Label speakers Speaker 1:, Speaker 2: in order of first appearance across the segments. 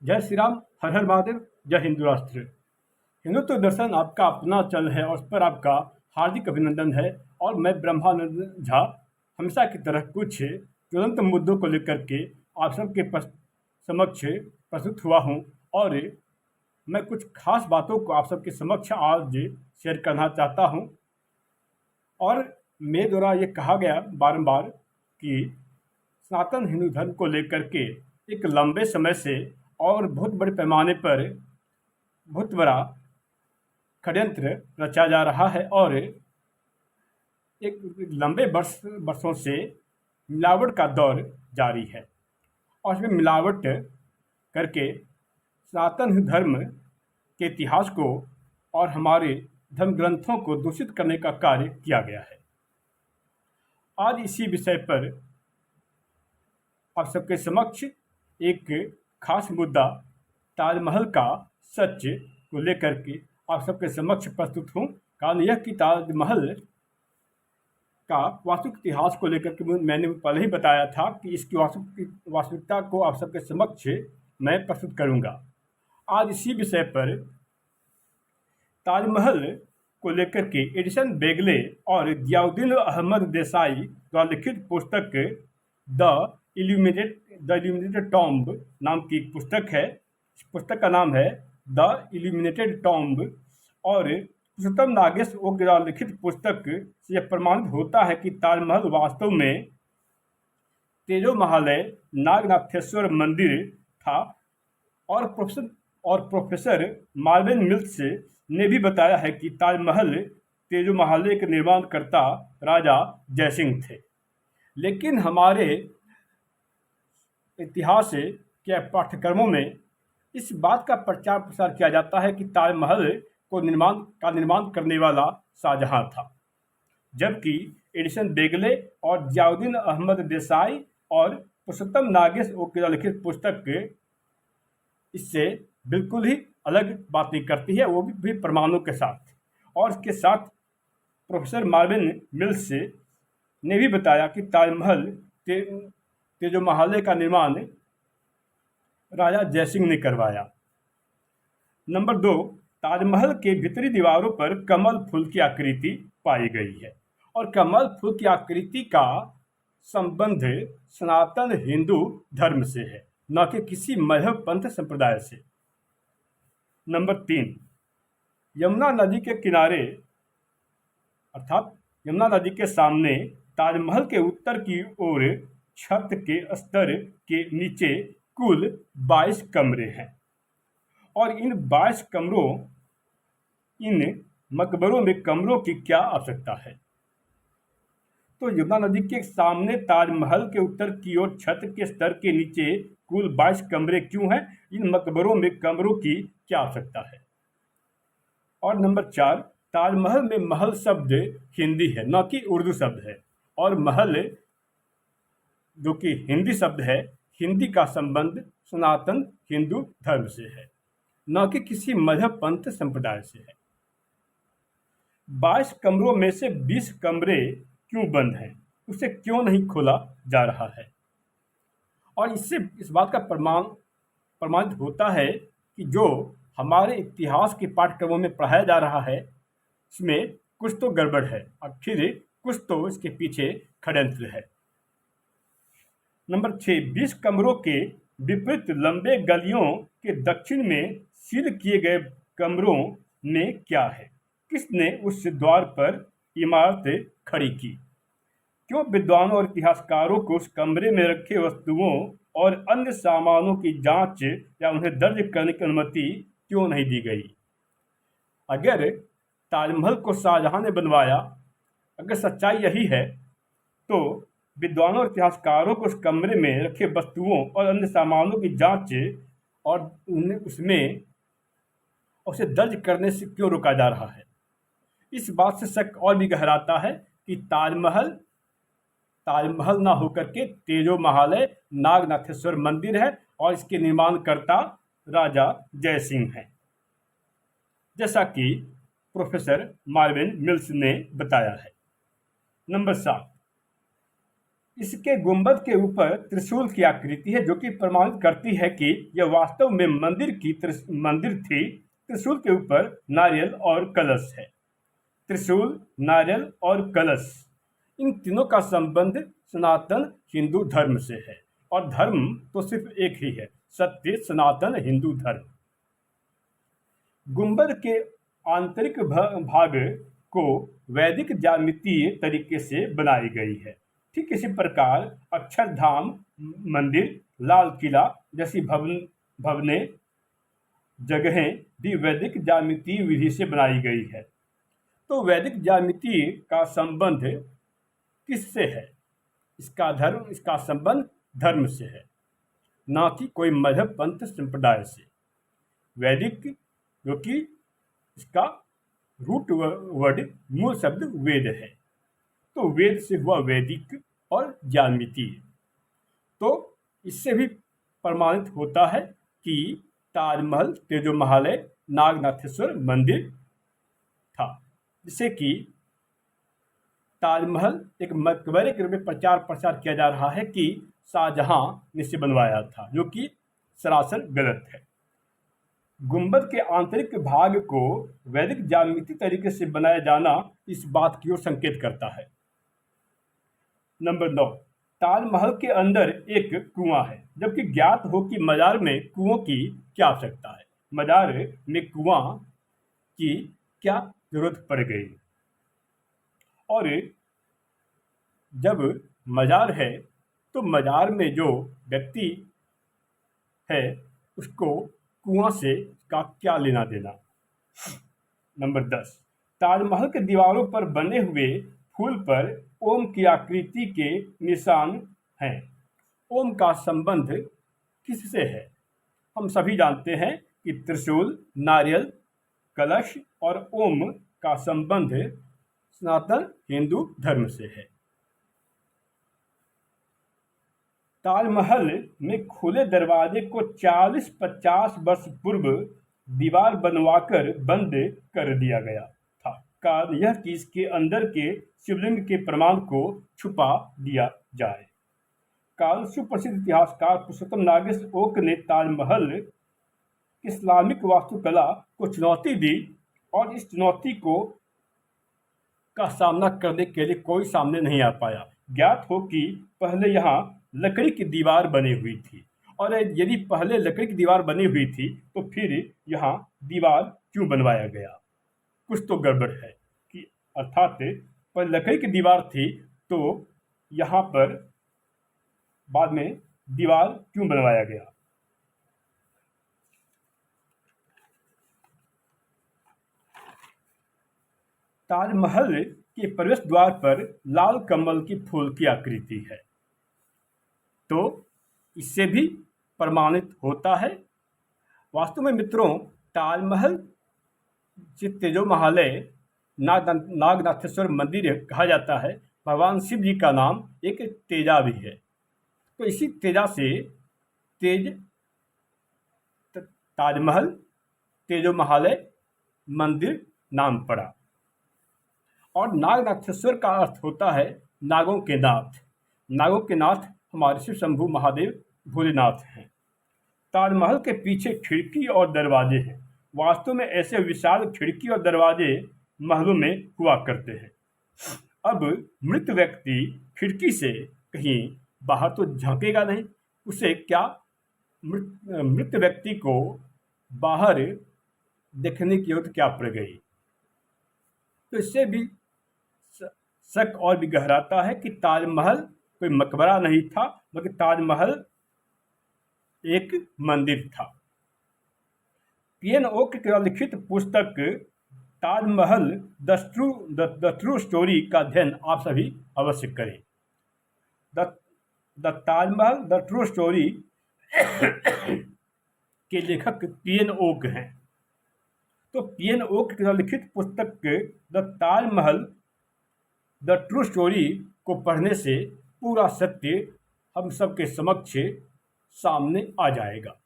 Speaker 1: जय श्री राम, हर हर महादेव, जय हिंदू राष्ट्र। हिंदुत्व दर्शन आपका अपना चैनल है और उस पर आपका हार्दिक अभिनंदन है। और मैं ब्रह्मानंद झा हमेशा की तरह कुछ ज्वलंत मुद्दों को लेकर के आप सबके समक्ष प्रस्तुत हुआ हूँ। और मैं कुछ खास बातों को आप सबके समक्ष आज शेयर करना चाहता हूँ। और मेरे द्वारा ये कहा गया बारंबार कि सनातन हिंदू धर्म को लेकर के एक लंबे समय से और बहुत बड़े पैमाने पर बहुत बड़ा षड्यंत्र रचा जा रहा है। और एक लंबे वर्षों से मिलावट का दौर जारी है और इसमें मिलावट करके सनातन हिंदू धर्म के इतिहास को और हमारे धर्म ग्रंथों को दूषित करने का कार्य किया गया है। आज इसी विषय पर आप सबके समक्ष एक खास मुद्दा ताजमहल का सच को लेकर के आप सबके समक्ष प्रस्तुत हूँ। कारण यह कि ताजमहल का वास्तविक इतिहास को लेकर के मैंने पहले ही बताया था कि इसकी वास्तविकता को आप सबके समक्ष मैं प्रस्तुत करूँगा। आज इसी विषय पर ताजमहल को लेकर के एडिसन बेगले और जियाउद्दीन अहमद देसाई द्वारा लिखित पुस्तक द इल्यूमिनेटेड टॉम्ब नाम की एक पुस्तक है। इस पुस्तक का नाम है द इल्यूमिनेटेड टॉम्ब। और पुरुषोत्तम नागेश ओक द्वारा लिखित पुस्तक से यह प्रमाणित होता है कि ताजमहल वास्तव में तेजोमहालय नागनाथेश्वर मंदिर था। और प्रोफेसर मार्विन मिल्स ने भी बताया है कि ताजमहल तेजोमहालय के निर्माणकर्ता राजा जयसिंह थे। लेकिन हमारे इतिहास के पाठ्यक्रमों में इस बात का प्रचार प्रसार किया जाता है कि ताजमहल को निर्माण करने वाला शाहजहां था, जबकि एडिसन बेगले और जियाउद्दीन अहमद देसाई और पुरुषोत्तम नागेश ओक द्वारा लिखित पुस्तक इससे बिल्कुल ही अलग बात नहीं करती है, वो भी प्रमाणों के साथ। और इसके साथ प्रोफेसर मार्विन मिल्स ने भी बताया कि ताजमहल तेजोमहालय का निर्माण राजा जयसिंह ने करवाया। नंबर 2, ताजमहल के भीतरी दीवारों पर कमल फूल की आकृति पाई गई है। और कमल फूल की आकृति का संबंध सनातन हिंदू धर्म से है, न कि किसी मजहब पंथ संप्रदाय से। नंबर 3, यमुना नदी के किनारे अर्थात यमुना नदी के सामने ताजमहल के उत्तर की ओर छत के स्तर के नीचे कुल 22 कमरे हैं। और इन मकबरों में कमरों की क्या आवश्यकता है? तो यमुना नदी के सामने ताजमहल के उत्तर की ओर छत के स्तर के नीचे कुल 22 कमरे क्यों हैं? इन मकबरों में कमरों की क्या आवश्यकता है? और नंबर 4, ताजमहल में महल शब्द हिंदी है, न कि उर्दू शब्द है। और महल जो कि हिंदी शब्द है, हिंदी का संबंध सनातन हिंदू धर्म से है, न कि किसी मजहब पंथ संप्रदाय से है। 22 कमरों में से 20 कमरे क्यों बंद हैं? उसे क्यों नहीं खोला जा रहा है? और इससे इस बात का प्रमाणित होता है कि जो हमारे इतिहास के पाठ्यक्रमों में पढ़ाया जा रहा है इसमें कुछ तो गड़बड़ है, आखिर कुछ तो इसके पीछे षड्यंत्र है। नंबर 6, 20 कमरों के विपरीत लंबे गलियों के दक्षिण में सील किए गए कमरों में क्या है? किसने उस द्वार पर इमारत खड़ी की? क्यों विद्वानों और इतिहासकारों को उस कमरे में रखे वस्तुओं और अन्य सामानों की जांच या उन्हें दर्ज करने की अनुमति क्यों नहीं दी गई? अगर ताजमहल को शाहजहां ने बनवाया, अगर सच्चाई यही है, तो विद्वानों और इतिहासकारों को उस कमरे में रखे वस्तुओं और अन्य सामानों की जांच और उन्हें उसमें उसे दर्ज करने से क्यों रोका जा रहा है? इस बात से शक और भी गहराता है कि ताजमहल ना होकर के तेजोमहालय नागनाथेश्वर मंदिर है और इसके निर्माणकर्ता राजा जयसिंह हैं, जैसा कि प्रोफेसर मार्विन मिल्स ने बताया है। नंबर 7, इसके गुंबद के ऊपर त्रिशूल की आकृति है, जो कि प्रमाणित करती है कि यह वास्तव में मंदिर थी। त्रिशूल के ऊपर नारियल और कलश है। त्रिशूल, नारियल और कलश, इन तीनों का संबंध सनातन हिंदू धर्म से है, और धर्म तो सिर्फ एक ही है, सत्य सनातन हिंदू धर्म। गुंबद के आंतरिक भाग को वैदिक ज्यामितीय तरीके से बनाई गई है। ठीक इसी प्रकार अक्षरधाम मंदिर, लाल किला जैसी भवनें जगहें भी वैदिक ज्यामितीय विधि से बनाई गई है। तो वैदिक ज्यामिति का संबंध किससे है? इसका संबंध धर्म से है, ना कि कोई मजहब पंथ संप्रदाय से। वैदिक, जो कि इसका रूट वर्ड, मूल शब्द वेद है, तो वेद से हुआ वैदिक और ज्यामिति। तो इससे भी प्रमाणित होता है कि ताजमहल तेजोमहालय नागनाथेश्वर मंदिर था, जिसे कि ताजमहल एक मकबरे के रूप में प्रचार प्रसार किया जा रहा है कि शाहजहां ने इसे बनवाया था, जो कि सरासर गलत है। गुंबद के आंतरिक भाग को वैदिक ज्यामिति तरीके से बनाया जाना इस बात की ओर संकेत करता है। नंबर 9, ताजमहल के अंदर एक कुआं है, जबकि ज्ञात हो कि मजार में कुओं की क्या आवश्यकता है। मजार में कुआं की क्या जरूरत पड़ गई? और जब मजार है तो मजार में जो व्यक्ति है उसको कुआं से का क्या लेना देना। नंबर 10, ताजमहल के दीवारों पर बने हुए फूल पर ओम की आकृति के निशान हैं। ओम का संबंध किससे है? हम सभी जानते हैं कि त्रिशूल, नारियल, कलश और ओम का संबंध सनातन हिंदू धर्म से है। ताजमहल में खुले दरवाजे को 40-50 वर्ष पूर्व दीवार बनवाकर बंद कर दिया गया था। कारण यह कि इसके अंदर के शिवलिंग के प्रमाण को छुपा दिया जाए। कारण सुप्रसिद्ध इतिहासकार पुरुषोत्तम नागेश ओक ने ताजमहल इस्लामिक वास्तुकला को चुनौती दी, और इस चुनौती का सामना करने के लिए कोई सामने नहीं आ पाया। ज्ञात हो कि पहले यहाँ लकड़ी की दीवार बनी हुई थी, और यदि पहले लकड़ी की दीवार बनी हुई थी तो फिर यहाँ दीवार क्यों बनवाया गया? कुछ तो गड़बड़ है कि अर्थात पर लकड़ी की दीवार थी तो यहाँ पर बाद में दीवार क्यों बनवाया गया? ताजमहल के प्रवेश द्वार पर लाल कमल की फूल की आकृति है, तो इससे भी प्रमाणित होता है। वास्तव में मित्रों, ताजमहल तेजोमहालय नागनाथेश्वर मंदिर कहा जाता है। भगवान शिव जी का नाम एक तेजा भी है, तो इसी तेजा से ताजमहल तेजोमहालय मंदिर नाम पड़ा। और नागनाथेश्वर का अर्थ होता है नागों के नाथ। नागों के नाथ हमारे शिव शंभू महादेव भोलेनाथ हैं। ताजमहल के पीछे खिड़की और दरवाजे हैं। वास्तव में ऐसे विशाल खिड़की और दरवाजे महलों में हुआ करते हैं। अब मृत व्यक्ति खिड़की से कहीं बाहर तो झांकेगा नहीं, उसे क्या मृत व्यक्ति को बाहर देखने की जरूरत क्या पड़ गई? तो इससे भी शक और भी गहराता है कि ताजमहल कोई मकबरा नहीं था, बल्कि ताजमहल एक मंदिर था। पीएन ओक की लिखित पुस्तक ताजमहल द ट्रू स्टोरी का अध्ययन आप सभी अवश्य करें। The Taj Mahal the true story के लेखक पीएन ओक हैं। तो पीएन ओक की लिखित पुस्तक the Taj Mahal the true story को पढ़ने से पूरा सत्य हम सबके समक्ष सामने आ जाएगा।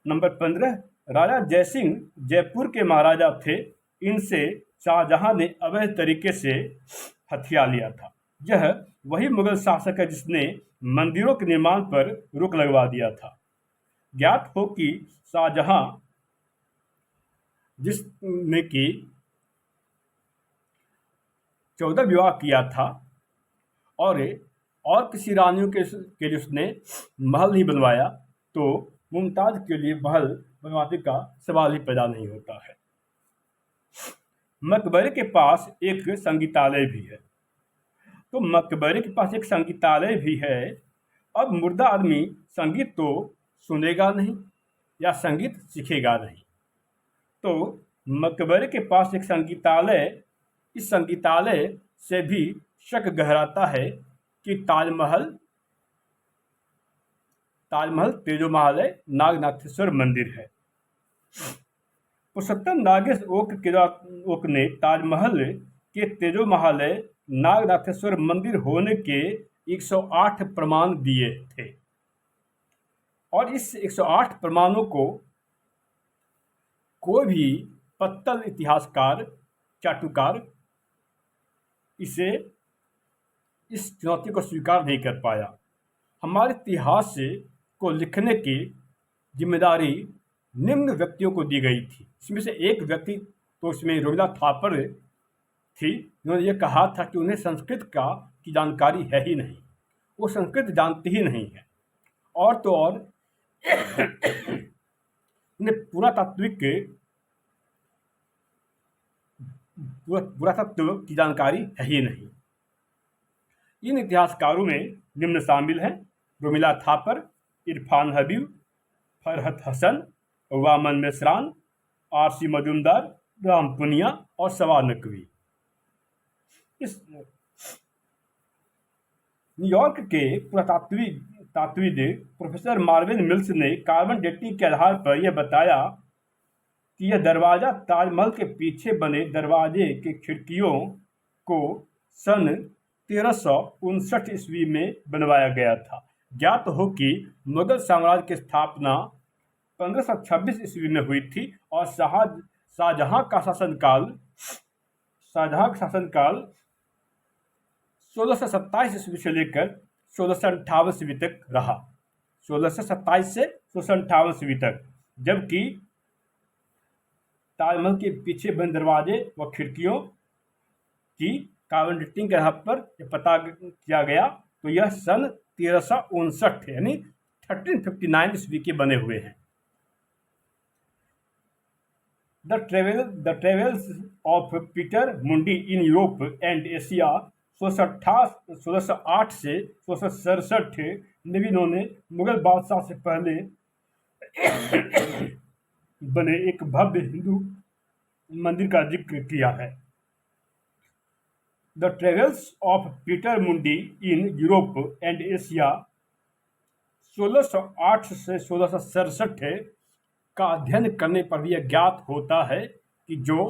Speaker 1: नंबर 15, राजा जयसिंह जयपुर के महाराजा थे। इनसे शाहजहां ने अवैध तरीके से हथिया लिया था। यह वही मुगल शासक है जिसने मंदिरों के निर्माण पर रोक लगवा दिया था। ज्ञात हो कि शाहजहां जिसने कि 14 विवाह किया था और किसी रानियों के लिए उसने महल नहीं बनवाया, तो मुमताज के लिए महल बनवाने का सवाल ही पैदा नहीं होता है। मकबरे के पास एक संगीतालय भी है। तो मकबरे के पास एक संगीतालय भी है। अब मुर्दा आदमी संगीत तो सुनेगा नहीं या संगीत सीखेगा नहीं, तो मकबरे के पास एक संगीतालय, इस संगीतालय से भी शक गहराता है कि ताजमहल तेजोमहल नागनाथेश्वर मंदिर है। पुरुषोत्तम नागेश ओक ने ताजमहल के तेजोमहल नागनाथेश्वर मंदिर होने के 108 प्रमाण दिए थे और इस 108 प्रमाणों को कोई भी पत्तल इतिहासकार, चाटुकार इस चुनौती को स्वीकार नहीं कर पाया। हमारे इतिहास को लिखने की जिम्मेदारी निम्न व्यक्तियों को दी गई थी। इसमें से एक व्यक्ति तो इसमें रोमिला थापर थी। उन्होंने ये कहा था कि उन्हें संस्कृत की जानकारी है ही नहीं, वो संस्कृत जानती ही नहीं है, और तो और उन्हें पुरातत्व की जानकारी है ही नहीं। इन इतिहासकारों में निम्न शामिल हैं: रोमिला थापर, इरफान हबीब, फरहत हसन, वामन मेश्राम, आरसी मजूमदार, राम पुनिया और सवा नकवी। इस न्यूयॉर्क के पुरातत्वविद प्रोफेसर मार्विन मिल्स ने कार्बन डेटिंग के आधार पर यह बताया कि यह दरवाज़ा ताजमहल के पीछे बने दरवाजे के खिड़कियों को सन 1359 ईस्वी में बनवाया गया था। ज्ञात हो कि मुगल साम्राज्य की स्थापना 1526 ईस्वी में हुई थी और शाहजहां का शासनकाल 1627 ईस्वी से लेकर 1658 ईस्वी तक रहा। 1627 से 1658 ईस्वी तक, जबकि ताजमहल के पीछे बंद दरवाजे व खिड़कियों की कार्बन डेटिंग के आधार पर यह पता किया गया तो यह सन 1359 यानी 1359 ईस्वी के बने हुए हैं। द ट्रेवल्स ऑफ पीटर मुंडी इन यूरोप एंड एशिया 1608 से 1667 में भी इन्होंने मुगल बादशाह से पहले बने एक भव्य हिंदू मंदिर का जिक्र किया है। द ट्रेवल्स ऑफ पीटर मुंडी इन यूरोप एंड एशिया 1608 से 1667 का अध्ययन करने पर भी यह ज्ञात होता है कि जो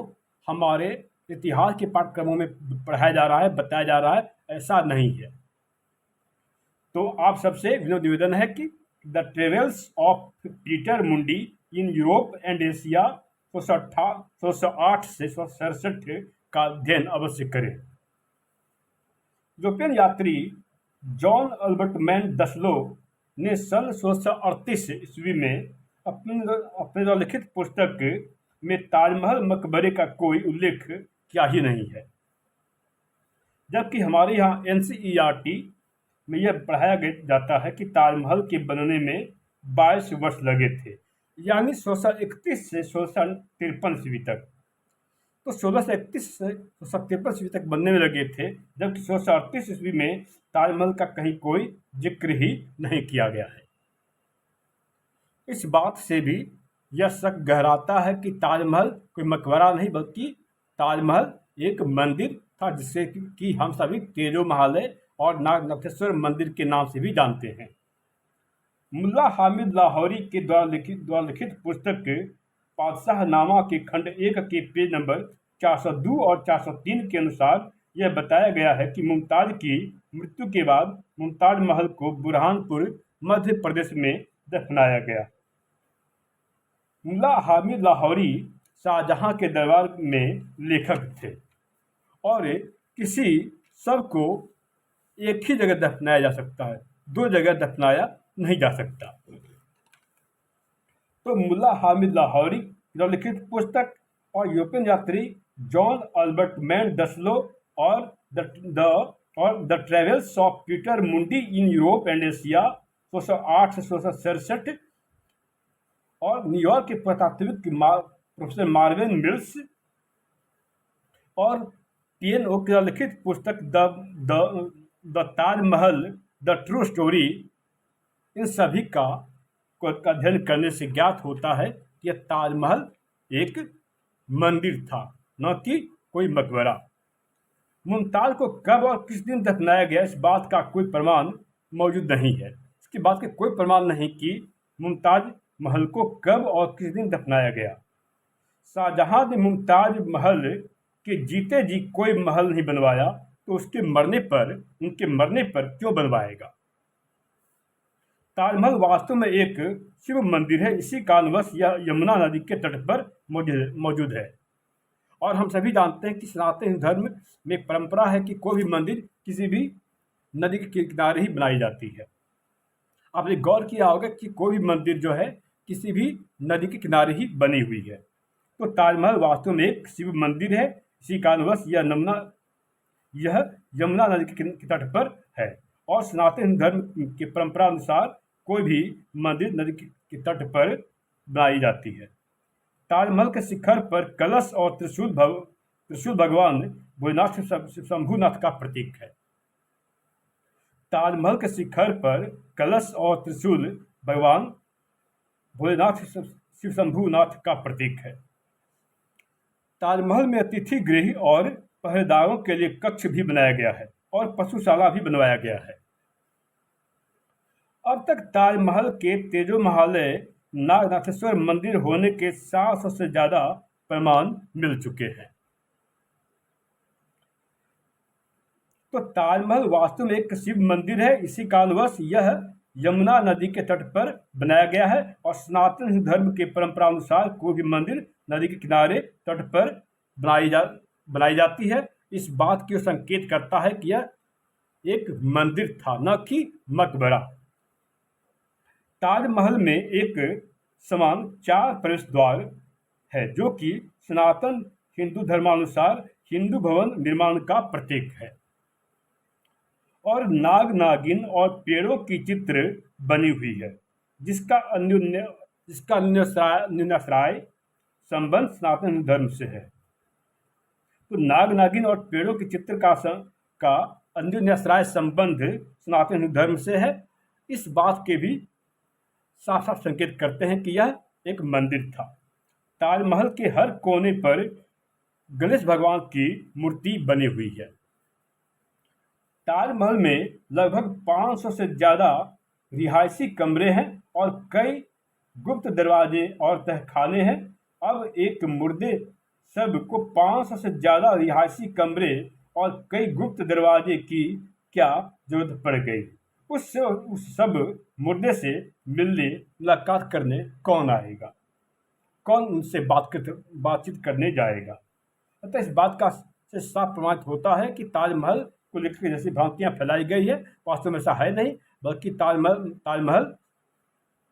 Speaker 1: हमारे इतिहास के पाठ्यक्रमों में पढ़ाया जा रहा है, बताया जा रहा है, ऐसा नहीं है। तो आप सबसे विनोद निवेदन है कि द ट्रेवल्स ऑफ पीटर मुंडी इन यूरोप एंड एशिया 1608 से 1667 का अध्ययन अवश्य करें। यूरोपियन यात्री जॉन अल्बर्ट मैन डसलो ने सन 1638 ईस्वी में अपने लिखित पुस्तक में ताजमहल मकबरे का कोई उल्लेख किया ही नहीं है, जबकि हमारे यहाँ NCERT में यह पढ़ाया जाता है कि ताजमहल के बनने में 22 वर्ष लगे थे, यानी 1631 से 1653 ईस्वी तक। तो 1631 से 1653 ईस्वी तक बनने में लगे थे, जबकि 1638 ईस्वी में ताजमहल का कहीं कोई जिक्र ही नहीं किया गया है। इस बात से भी यह शक गहराता है कि ताजमहल कोई मकबरा नहीं बल्कि ताजमहल एक मंदिर था, जिसे कि हम सभी तेजोमहल और नागनाथेश्वर मंदिर के नाम से भी जानते हैं। मुल्ला हामिद लाहौरी के द्वारा लिखित पुस्तक पातशाहनामा के खंड 1 के पेज नंबर 402 और 403 के अनुसार यह बताया गया है कि मुमताज की मृत्यु के बाद मुमताज महल को बुरहानपुर मध्य प्रदेश में दफनाया गया। मुल्ला हामिद लाहौरी शाहजहां के दरबार में लेखक थे और किसी सब को एक ही जगह दफनाया जा सकता है, दो जगह दफनाया नहीं जा सकता। तो मुल्ला हामिद लाहौरी द्वारा लिखित पुस्तक और यूरोपियन यात्री जॉन अल्बर्ट मैन डसलो और द ट्रेवल्स ऑफ पीटर मुंडी इन यूरोप एंड एशिया 1608 से 1667 और न्यूयॉर्क के पुरातात्विक प्रोफेसर मार्विन मिल्स और TNO के लिखित पुस्तक the Taj Mahal the true story, इन सभी का अध्ययन करने से ज्ञात होता है कि यह ताजमहल एक मंदिर था, न कि कोई मकबरा। मुमताज को कब और किस दिन दफनाया गया, इस बात का कोई प्रमाण मौजूद नहीं है। इसकी बात के कोई प्रमाण नहीं कि मुमताज महल को कब और किस दिन दफनाया गया। शाहजहां ने मुमताज महल के जीते जी कोई महल नहीं बनवाया, तो उनके मरने पर क्यों बनवाएगा। ताजमहल वास्तव में एक शिव मंदिर है, इसी कारणवश यह यमुना नदी के तट पर मौजूद है। और हम सभी जानते हैं कि सनातन हिंदू धर्म में परंपरा है कि कोई भी मंदिर किसी भी नदी के किनारे ही बनाई जाती है। आपने गौर किया होगा कि कोई भी मंदिर जो है किसी भी नदी के किनारे ही बनी हुई है। तो ताजमहल वास्तव में एक शिव मंदिर है, इसी कारणवश यह यमुना नदी के तट पर है। और सनातन हिंदू धर्म की परंपरा अनुसार कोई भी मंदिर नदी के तट पर बनाई जाती है। ताजमहल के शिखर पर कलश और त्रिशूल भगवान भोलेनाथ शंभुनाथ का प्रतीक है। ताजमहल के शिखर पर कलश और त्रिशूल भगवान भोलेनाथ शिव शंभुनाथ का प्रतीक है। ताजमहल में अतिथि गृह और पहरेदारों के लिए कक्ष भी बनाया गया है और पशुशाला भी बनवाया गया है। अब तक ताजमहल के तेजोमहालय नागनाथेश्वर मंदिर होने के 700 से ज्यादा प्रमाण मिल चुके हैं। तो ताजमहल वास्तव में एक शिव मंदिर है, इसी कारणवश यह यमुना नदी के तट पर बनाया गया है। और सनातन हिंदू धर्म के परंपरा अनुसार कोई भी मंदिर नदी के किनारे तट पर बनाई जाती है, इस बात की संकेत करता है कि यह एक मंदिर था, न कि मकबरा। ताजमहल में एक समान 4 प्रवेश द्वार है, जो कि सनातन हिंदू धर्मानुसार हिंदू भवन निर्माण का प्रतीक है। और नाग नागिन और पेड़ों की चित्र बनी हुई है, जिसका अन्योन्याश्रय संबंध सनातन हिंदू धर्म से है। तो नाग नागिन और पेड़ों के चित्र का अन्योन्याश्रय संबंध सनातन हिंदू धर्म से है, इस बात के भी साफ साफ संकेत करते हैं कि यह एक मंदिर था। ताजमहल के हर कोने पर गणेश भगवान की मूर्ति बनी हुई है। ताजमहल में लगभग 500 से ज़्यादा रिहायशी कमरे हैं और कई गुप्त दरवाजे और तहखाने हैं। अब एक मुर्दे सब को 500 से ज़्यादा रिहायशी कमरे और कई गुप्त दरवाजे की क्या जरूरत पड़ गई। उस सब मुर्दे से मिलने मुलाकात करने कौन आएगा, कौन उनसे बातचीत करने जाएगा। अतः इस बात का से साफ प्रमाणित होता है कि ताजमहल को लेकर जैसी भ्रांतियां फैलाई गई है, वास्तव में ऐसा है नहीं, बल्कि ताजमहल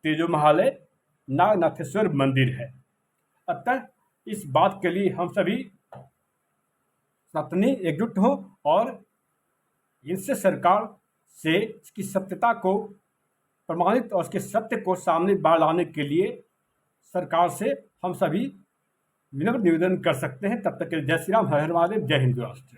Speaker 1: तेजोमहालय नागनाथेश्वर मंदिर है। अतः इस बात के लिए हम सभी सनातनी एकजुट हो और इनसे सरकार से इसकी सत्यता को प्रमाणित और उसके सत्य को सामने बाहर लाने के लिए सरकार से हम सभी विनम्र निवेदन कर सकते हैं। तब तक के लिए जय श्री राम, हर हर महादेव, जय हिंद राष्ट्र।